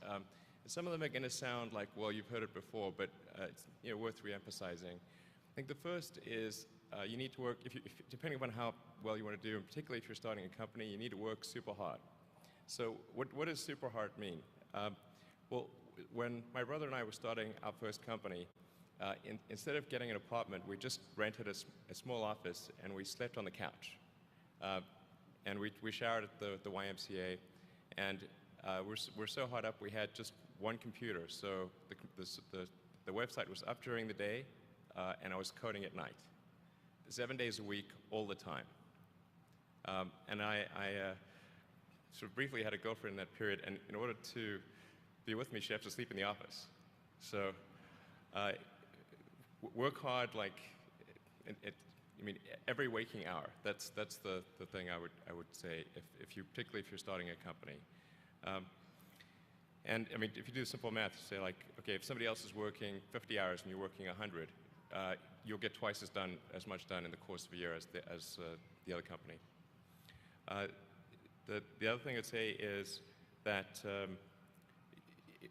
Um, some of them are going to sound like, well, you've heard it before, but it's worth re-emphasizing. I think the first is you need to work, depending upon how well you want to do, and particularly if you're starting a company, you need to work super hard. So what does super hard mean? Well, when my brother and I were starting our first company, instead of getting an apartment, we just rented a small office and we slept on the couch. And we showered at the YMCA, and we're so hot up we had just one computer. So the website was up during the day, and I was coding at night, 7 days a week, all the time. And I sort of briefly had a girlfriend in that period, and in order to be with me, she had to sleep in the office. So work hard, like I mean, every waking hour. That's the thing I would say, particularly if you're starting a company. And I mean, if you do simple math, you say like, okay, if somebody else is working 50 hours and you're working 100, you'll get twice as much done in the course of a year as the other company. The other thing I'd say is that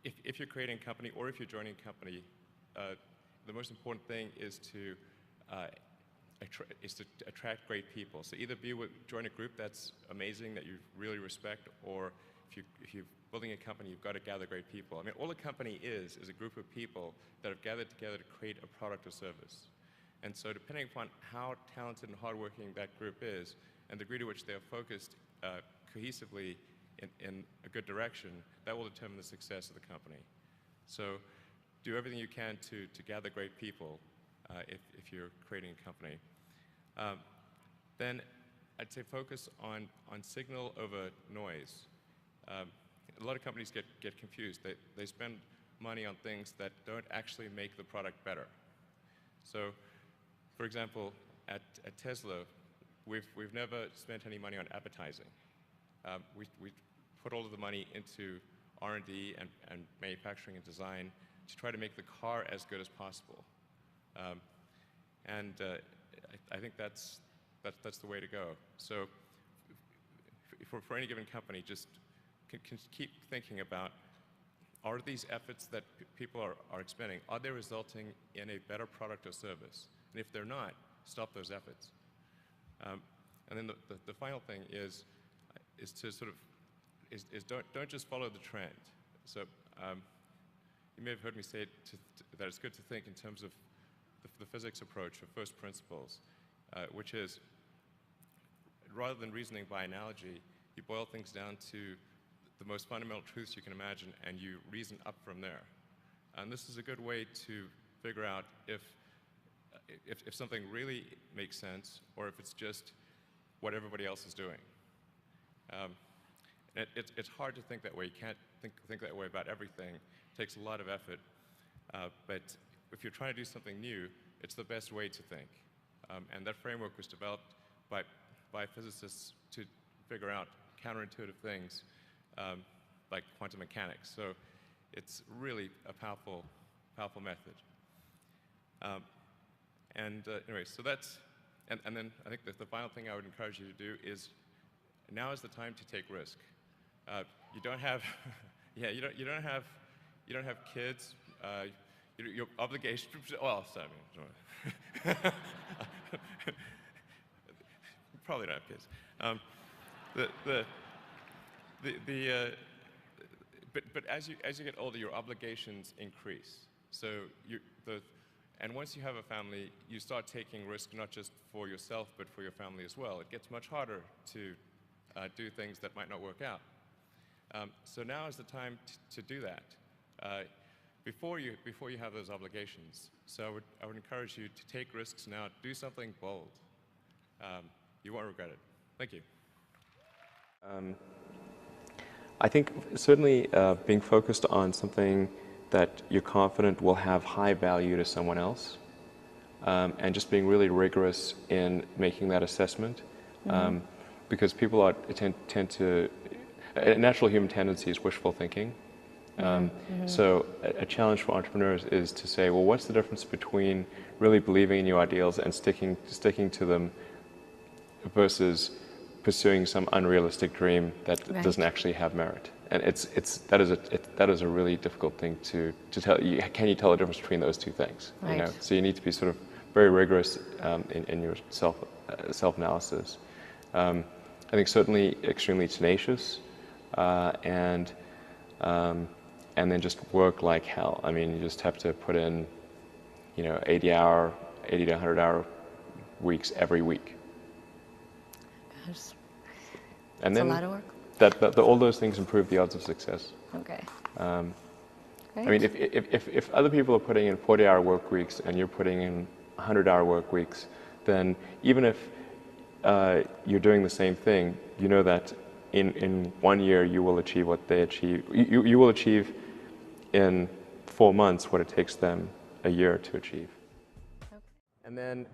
if you're creating a company or if you're joining a company, the most important thing is to attract great people. So either join a group that's amazing, that you really respect, or if you're building a company, you've got to gather great people. I mean, all a company is a group of people that have gathered together to create a product or service. And so depending upon how talented and hardworking that group is, and the degree to which they're focused cohesively in a good direction, that will determine the success of the company. So do everything you can to gather great people if you're creating a company. Then I'd say focus on signal over noise. A lot of companies get confused. They spend money on things that don't actually make the product better. So, for example, at Tesla, we've never spent any money on advertising. We put all of the money into R&D and manufacturing and design to try to make the car as good as possible. I think that's the way to go. So for any given company, just keep thinking about, are these efforts that people are expending, are they resulting in a better product or service? And if they're not, stop those efforts. And then the final thing is to sort of don't just follow the trend. So you may have heard me say that it's good to think in terms of the physics approach of first principles, which is, rather than reasoning by analogy, you boil things down to the most fundamental truths you can imagine, and you reason up from there. And this is a good way to figure out if something really makes sense, or if it's just what everybody else is doing. It's hard to think that way. You can't think that way about everything. It takes a lot of effort. But if you're trying to do something new, it's the best way to think. And that framework was developed by physicists to figure out counterintuitive things like quantum mechanics. So it's really a powerful method. Anyway, so that's, and then I think that the final thing I would encourage you to do is, now is the time to take risk. You don't have, you don't have kids. Your obligation. Well, sorry. Probably don't have kids. But as you get older, your obligations increase. So and once you have a family, you start taking risk not just for yourself, but for your family as well. It gets much harder to do things that might not work out. So now is the time to do that before you have those obligations. So I would encourage you to take risks now. Do something bold. You won't regret it. Thank you. I think certainly being focused on something that you're confident will have high value to someone else, and just being really rigorous in making that assessment, because people tend to, a natural human tendency is wishful thinking. So a challenge for entrepreneurs is to say, well, what's the difference between really believing in your ideals and sticking to them versus pursuing some unrealistic dream that doesn't actually have merit? And that is a really difficult thing to tell. Can you tell the difference between those two things? Right. You know? So you need to be sort of very rigorous in your self-analysis. I think certainly extremely tenacious, and then just work like hell. I mean, you just have to put in, 80 to 100-hour weeks every week. Gosh, And it's then a lot of work. all those things improve the odds of success. Okay. I mean, if other people are putting in 40-hour work weeks and you're putting in 100-hour work weeks, then even if you're doing the same thing, you know that in 1 year you will achieve what they achieve. You will achieve in 4 months what it takes them a year to achieve. Okay. And then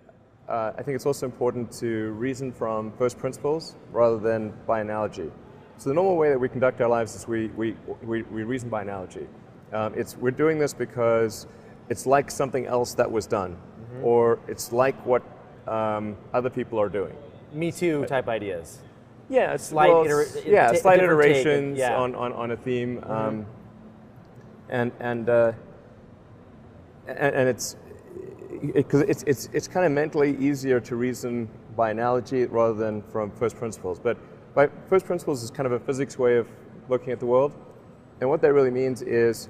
I think it's also important to reason from first principles rather than by analogy. So the normal way that we conduct our lives is we reason by analogy. We're doing this because it's like something else that was done, or it's like what other people are doing. Me Too type ideas. Yeah, Slight slight different take, iterations yeah. on a theme, and it's because it's kind of mentally easier to reason by analogy rather than from first principles. But by first principles is kind of a physics way of looking at the world, and what that really means is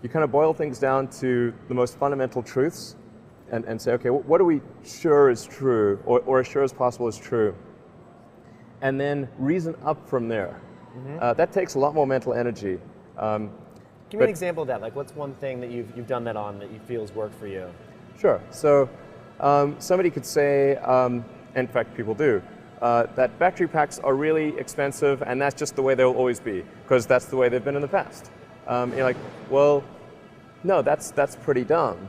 you kind of boil things down to the most fundamental truths, and say, okay, what are we sure is true, or as sure as possible is true, and then reason up from there. That takes a lot more mental energy. Give me an example of that. Like, what's one thing that you've done that on that you feel has worked for you? Sure. So somebody could say, in fact, people do, that battery packs are really expensive, and that's just the way they'll always be, because that's the way they've been in the past. You're like, well, no, that's pretty dumb,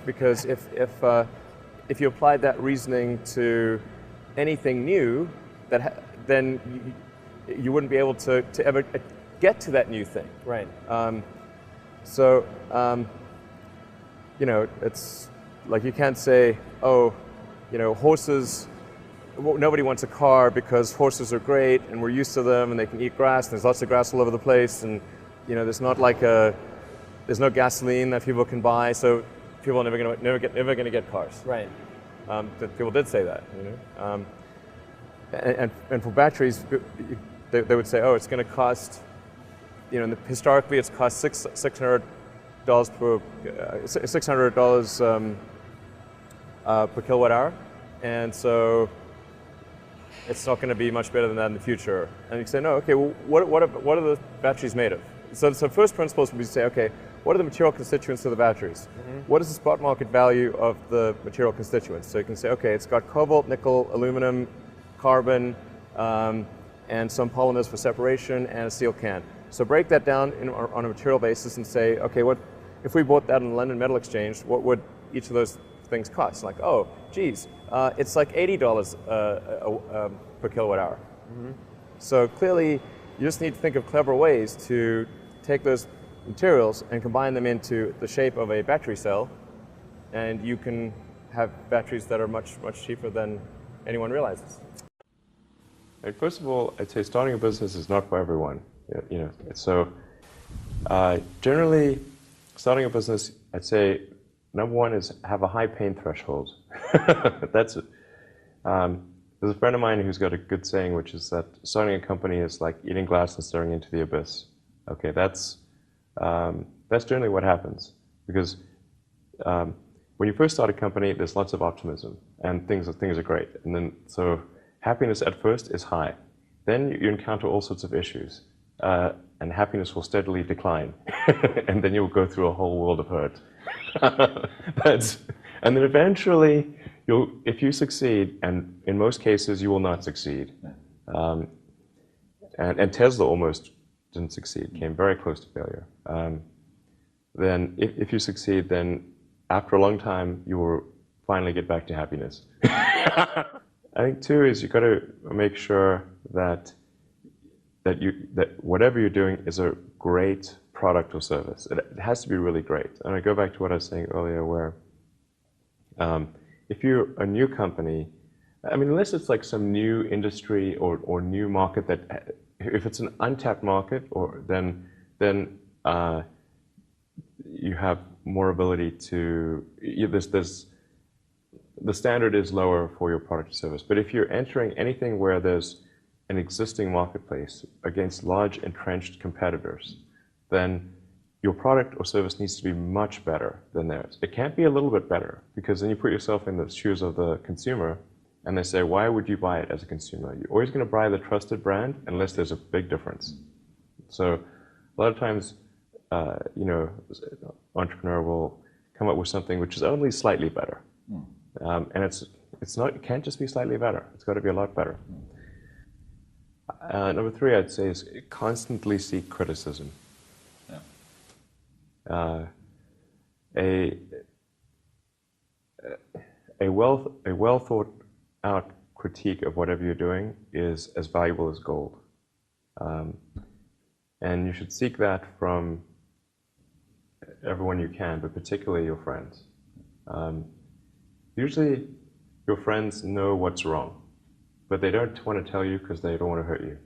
because if you applied that reasoning to anything new, then you wouldn't be able to ever get to that new thing. Right. It's like you can't say, horses, nobody wants a car because horses are great and we're used to them and they can eat grass and there's lots of grass all over the place, and there's no gasoline that people can buy, so people are never going to get cars. Right. People did say that, and for batteries, they would say, oh, it's going to cost, historically it's cost $600 per kilowatt hour, and so it's not going to be much better than that in the future. And you say, no, okay, well, what are the batteries made of? So first principles would be to say, okay, what are the material constituents of the batteries? What is the spot market value of the material constituents? So you can say, okay, it's got cobalt, nickel, aluminum, carbon, and some polymers for separation, and a steel can. So break that down on a material basis and say, okay, if we bought that on the London Metal Exchange, what would each of those things cost? Like, oh, geez, it's like $80 per kilowatt hour. So clearly, you just need to think of clever ways to take those materials and combine them into the shape of a battery cell, and you can have batteries that are much, much cheaper than anyone realizes. Right, first of all, I'd say starting a business is not for everyone. So generally, starting a business, I'd say number one is have a high pain threshold. That's it. There's a friend of mine who's got a good saying, which is that starting a company is like eating glass and staring into the abyss. Okay, that's generally what happens, because when you first start a company, there's lots of optimism and things are great, and then so happiness at first is high. Then you encounter all sorts of issues, and happiness will steadily decline, and then you'll go through a whole world of hurt. And then eventually, if you succeed, and in most cases you will not succeed, and Tesla almost didn't succeed, came very close to failure. Then if you succeed, then after a long time you will finally get back to happiness. I think too is you've got to make sure that whatever you're doing is a great product or service. It has to be really great. And I go back to what I was saying earlier, where if you're a new company, I mean, unless it's like some new industry or new market that if it's an untapped market, or then you have more ability to, the standard is lower for your product or service. But if you're entering anything where there's an existing marketplace against large entrenched competitors, then your product or service needs to be much better than theirs. It can't be a little bit better, because then you put yourself in the shoes of the consumer and they say, why would you buy it as a consumer? You're always going to buy the trusted brand unless there's a big difference. So a lot of times, entrepreneur will come up with something which is only slightly better. And it can't just be slightly better. It's got to be a lot better. Number 3, I'd say, is constantly seek criticism. A well thought out critique of whatever you're doing is as valuable as gold. And you should seek that from everyone you can, but particularly your friends. Usually your friends know what's wrong, but they don't want to tell you because they don't want to hurt you.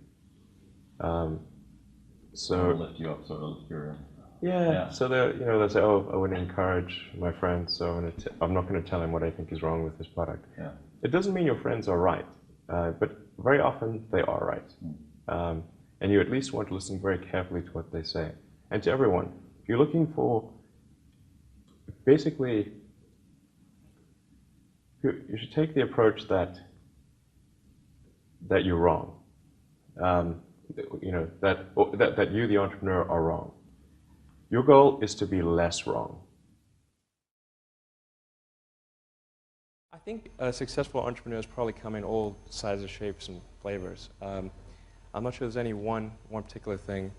So lift you up, sort of your. Yeah. So they'll say, "Oh, I want to encourage my friend, so I'm not going to tell him what I think is wrong with his product." Yeah. It doesn't mean your friends are right, but very often they are right, and you at least want to listen very carefully to what they say. And to everyone, if you're looking for, basically, you should take the approach that you're wrong. That you, the entrepreneur, are wrong. Your goal is to be less wrong. I think successful entrepreneurs probably come in all sizes, shapes, and flavors. I'm not sure there's any one particular thing.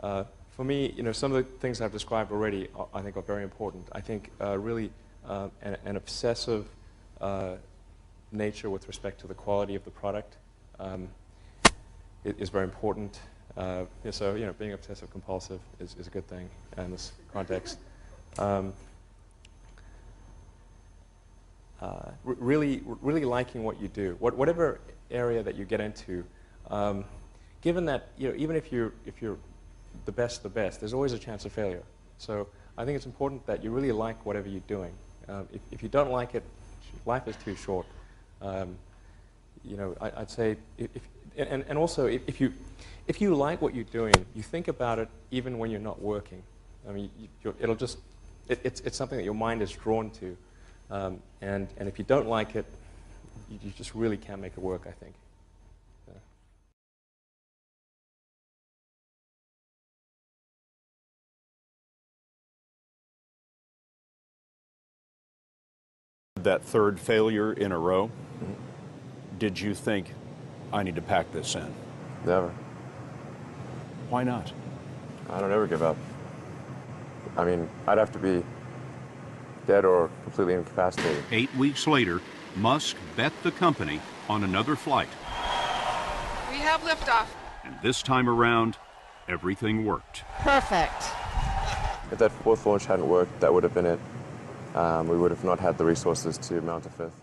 For me, some of the things I've described already, I think, are very important. I think really an obsessive nature with respect to the quality of the product is very important. So being obsessive compulsive is a good thing in this context. Really liking what you do, whatever area that you get into. Given that even if you're the best, there's always a chance of failure. So I think it's important that you really like whatever you're doing. If you don't like it, life is too short. I'd say and also if you like what you're doing, you think about it even when you're not working. I mean, it's something that your mind is drawn to, and if you don't like it, you just really can't make it work, I think. That third failure in a row, did you think, I need to pack this in? Never. Why not? I don't ever give up. I mean, I'd have to be dead or completely incapacitated. 8 weeks later, Musk bet the company on another flight. We have liftoff. And this time around, everything worked. Perfect. If that fourth launch hadn't worked, that would have been it. We would have not had the resources to mount a fifth.